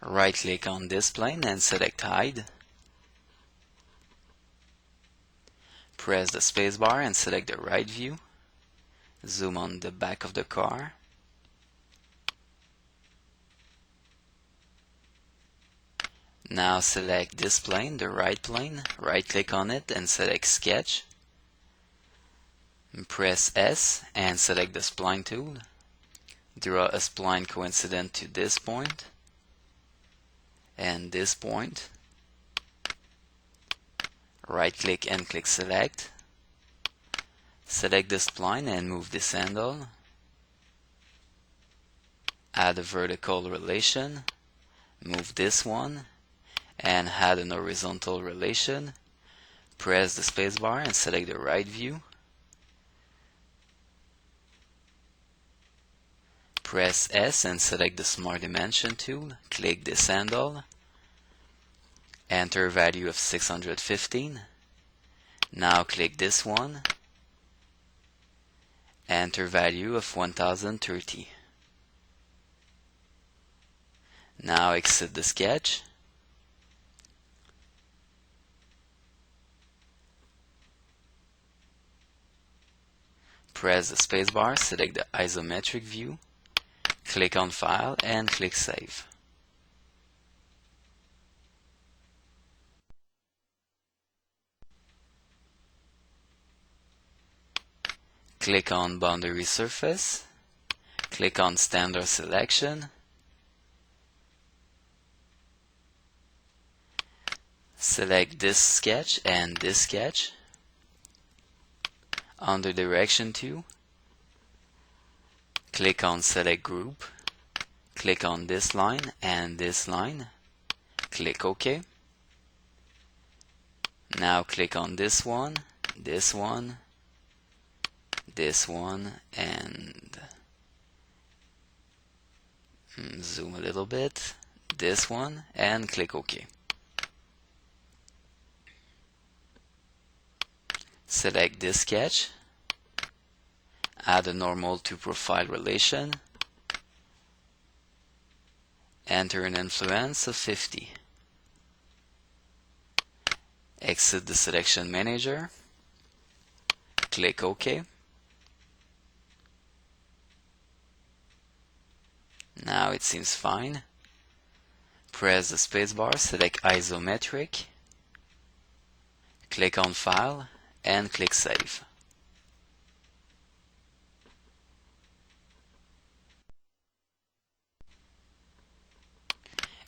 Right click on this plane and select Hide. Press the spacebar and select the right view. Zoom on the back of the car. Now select this plane, the right plane. Right click on it and select Sketch. Press S and select the spline tool. Draw a spline coincident to this point and this point. Right click and click Select. Select the spline and move this handle. Add a vertical relation. Move this one and add an horizontal relation. Press the spacebar and select the right view. Press S and select the Smart Dimension tool. Click this handle. Enter value of 615. Now click this one. Enter value of 1030. Now exit the sketch. Press the spacebar, select the isometric view. Click on File and click Save. Click on Boundary Surface. Click on Standard Selection. Select this sketch and this sketch. Under Direction 2, click on Select Group. Click on this line and this line. Click OK. Now click on this one, and zoom a little bit, this one, and click OK. Select this sketch, add a normal to profile relation, enter an influence of 50. Exit the selection manager, click OK. Now it seems fine. Press the spacebar, select Isometric, click on File, and click Save.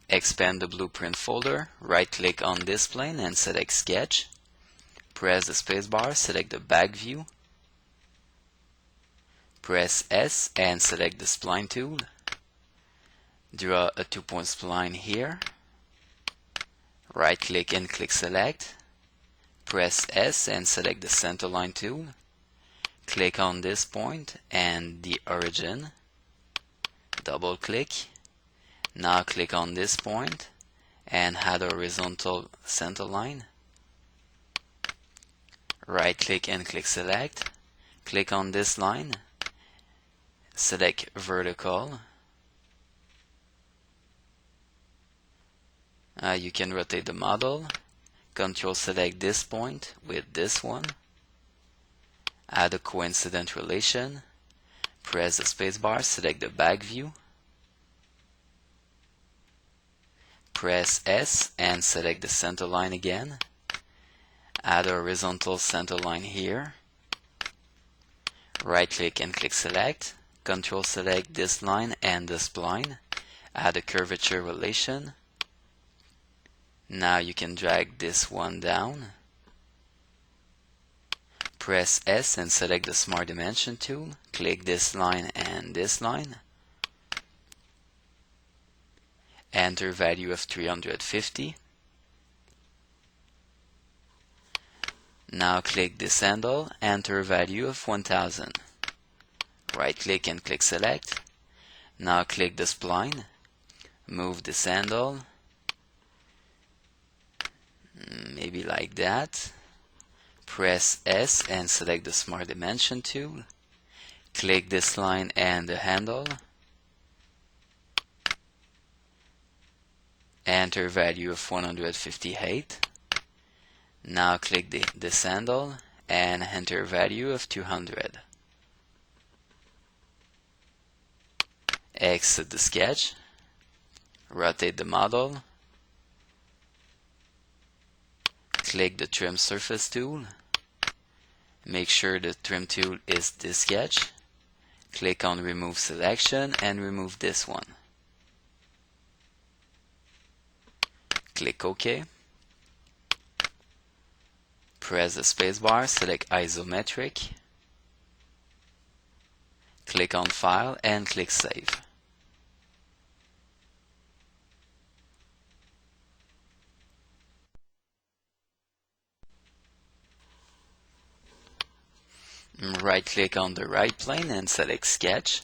Expand the blueprint folder, right click on this plane and select Sketch. Press the spacebar, select the back view. Press S and select the spline tool. Draw a 2-point spline here. Right click and click Select. Press S and select the centerline tool. Click on this point and the origin. Double click. Now click on this point and add a horizontal centerline. Right click and click Select. Click on this line. Select Vertical. You can rotate the model. Control select this point with this one. Add a coincident relation. Press the spacebar, select the back view. Press S and select the center line again. Add a horizontal center line here. Right click and click Select. Control select this line and the spline. Add a curvature relation. Now you can drag this one down. Press S and select the Smart Dimension tool. Click this line and this line. Enter value of 350. Now click this handle, enter value of 1000. Right click and click Select. Now click the spline. Move this handle. Maybe like that. Press S and select the Smart Dimension tool. Click this line and the handle. enter value of 158. Now click this handle and enter value of 200. Exit the sketch, rotate the model, click the trim surface tool, make sure the trim tool is this sketch, click on remove selection and remove this one. Click OK. Press the spacebar, select isometric, click on file and click save. Right click on the right plane and select sketch.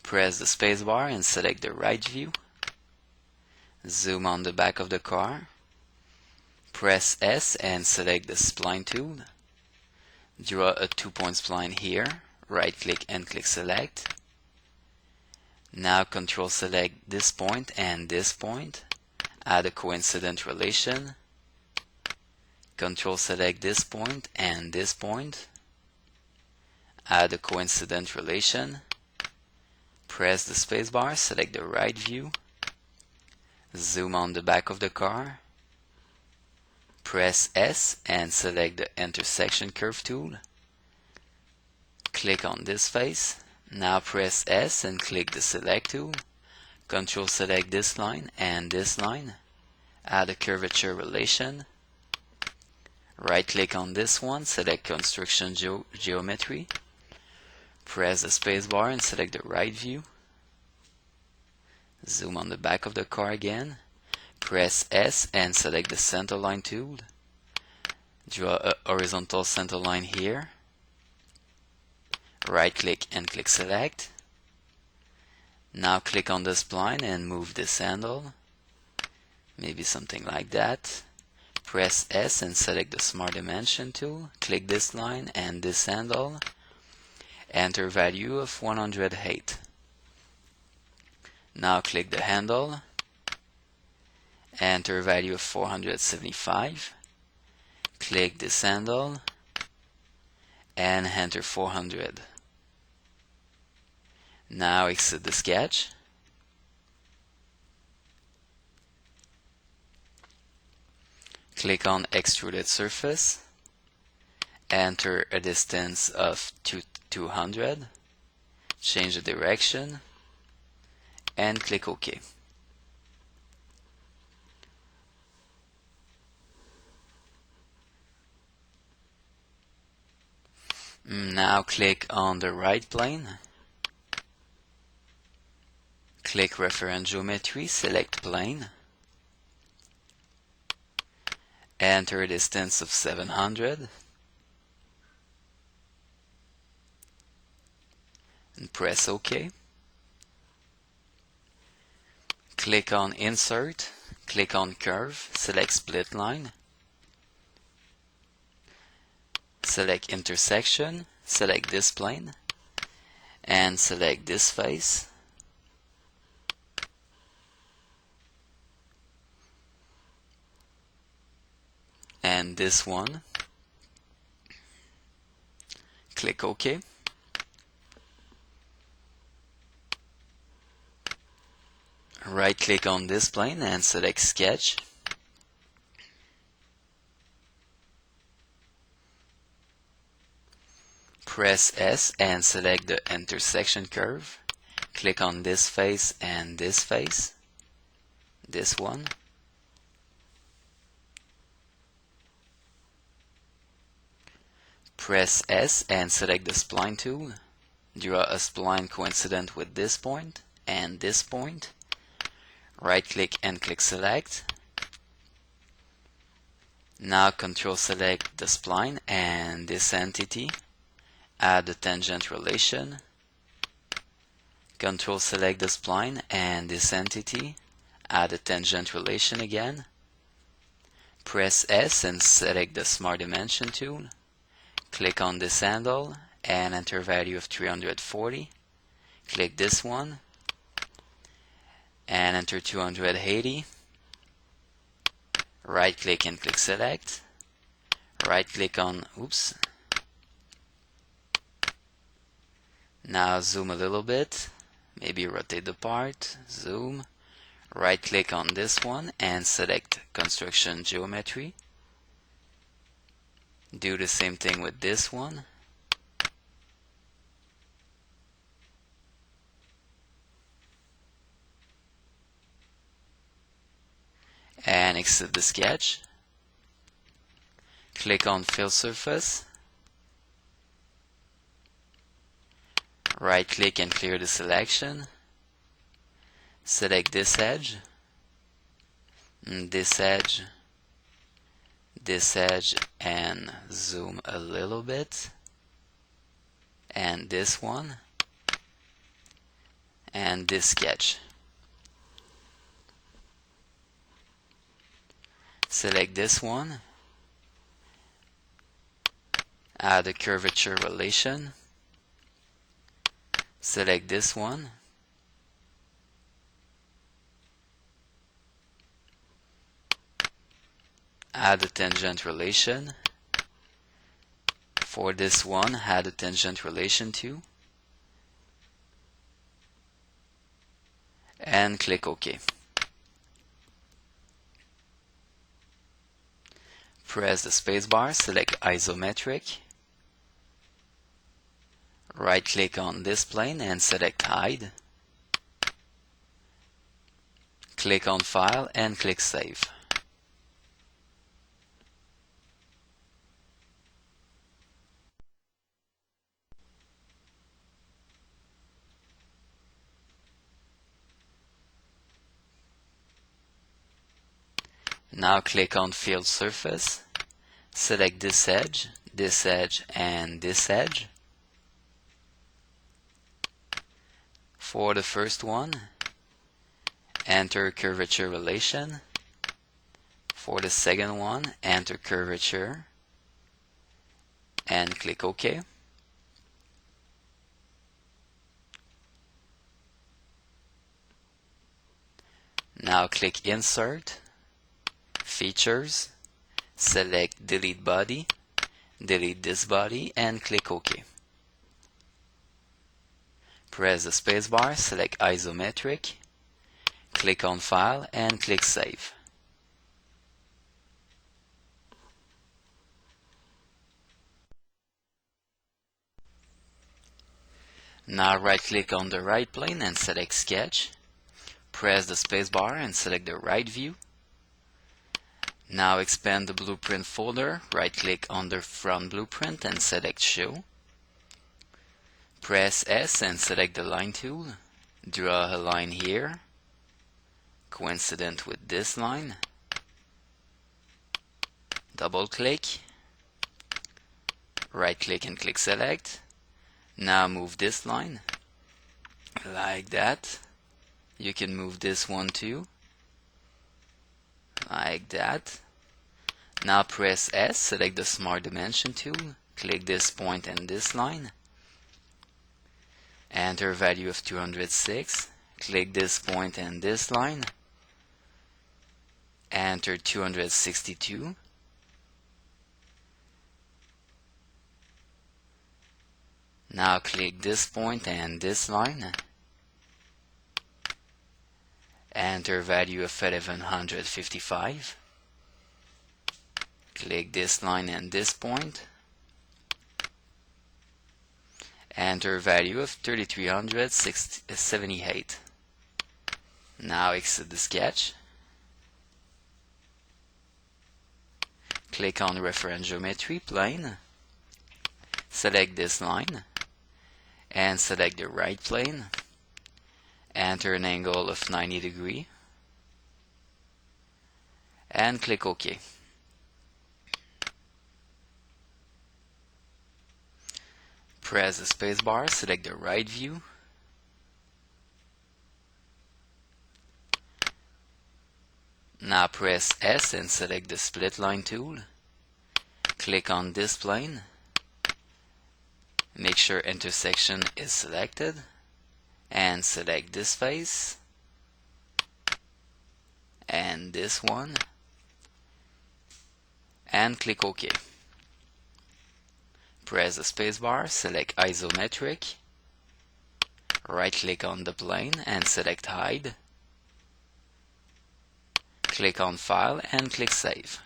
Press the spacebar and select the right view. Zoom on the back of the car. Press S and select the spline tool. Draw a 2-point spline here. Right click and click select. Now control select this point and this point. Add a coincident relation. Control select this point and this point. Add a coincident relation. Press the spacebar, select the right view. Zoom on the back of the car. Press S and select the intersection curve tool. Click on this face. Now press S and click the select tool. Control select this line and this line. Add a curvature relation. Right click on this one, select construction geometry. Press the spacebar and select the right view. Zoom on the back of the car again. Press S and select the centerline tool. Draw a horizontal centerline here. Right click and click select. Now click on the spline and move this handle. Maybe something like that. Press S and select the Smart Dimension tool. Click this line and this handle. Enter value of 108. Now click the handle. Enter value of 475. Click this handle and enter 400. Now exit the sketch. Click on Extruded Surface. Enter a distance of 200. Change the direction and click OK. Now click on the right plane. Click Reference Geometry, select Plane. Enter a distance of 700. And press OK. Click on Insert, click on Curve, select Split Line. Select Intersection, select this plane, and select this face. And this one. Click OK. Right click on this plane and select Sketch. Press S and select the intersection curve. Click on this face and this face. This one. Press S and select the spline tool. Draw a spline coincident with this point and this point. Right click and click select. Now control select the spline and this entity. Add the tangent relation. Control select the spline and this entity. Add a tangent relation again. Press S and select the Smart Dimension tool. Click on this handle and enter value of 340. Click this one and enter 280. right click and click select, right click on, now zoom a little bit, maybe rotate the part, zoom, right click on this one and select construction geometry. Do the same thing with this one. And exit the sketch. Click on fill surface. Right click and clear the selection. Select this edge, this edge, this edge, and zoom a little bit. And this one. And this sketch. Select this one. Add a curvature relation. Select this one. Add a tangent relation. For this one, add a tangent relation to. And click OK. Press the spacebar, select isometric. Right click on this plane and select hide. Click on file and click save. Now click on fill surface. Select this edge, and this edge. For the first one, enter curvature relation. For the second one, enter curvature and click OK. Now click Insert, Features, select Delete Body, delete this body and click OK. Press the spacebar, select isometric, click on File and click Save. Now right click on the right plane and select Sketch. Press the spacebar and select the right view. Now expand the blueprint folder, right click on the front blueprint and select Show. Press S and select the line tool. Draw a line here, coincident with this line. Double click, right click and click Select. Now move this line, like that. You can move this one too, like that. Now press S, select the Smart Dimension tool, click this point and this line. Enter value of 206, click this point and this line. Enter 262. Now click this point and this line. Enter value of 1155. Click this line and this point. Enter value of 3378. Now exit the sketch. Click on Reference Geometry Plane. Select this line and select the right plane. Enter an angle of 90 degrees and click OK. Press the spacebar, select the right view. Now press S and select the split line tool. Click on this plane. Make sure intersection is selected and select this face and this one and click OK. Press the spacebar, select Isometric, right-click on the plane and select Hide. Click on File and click Save.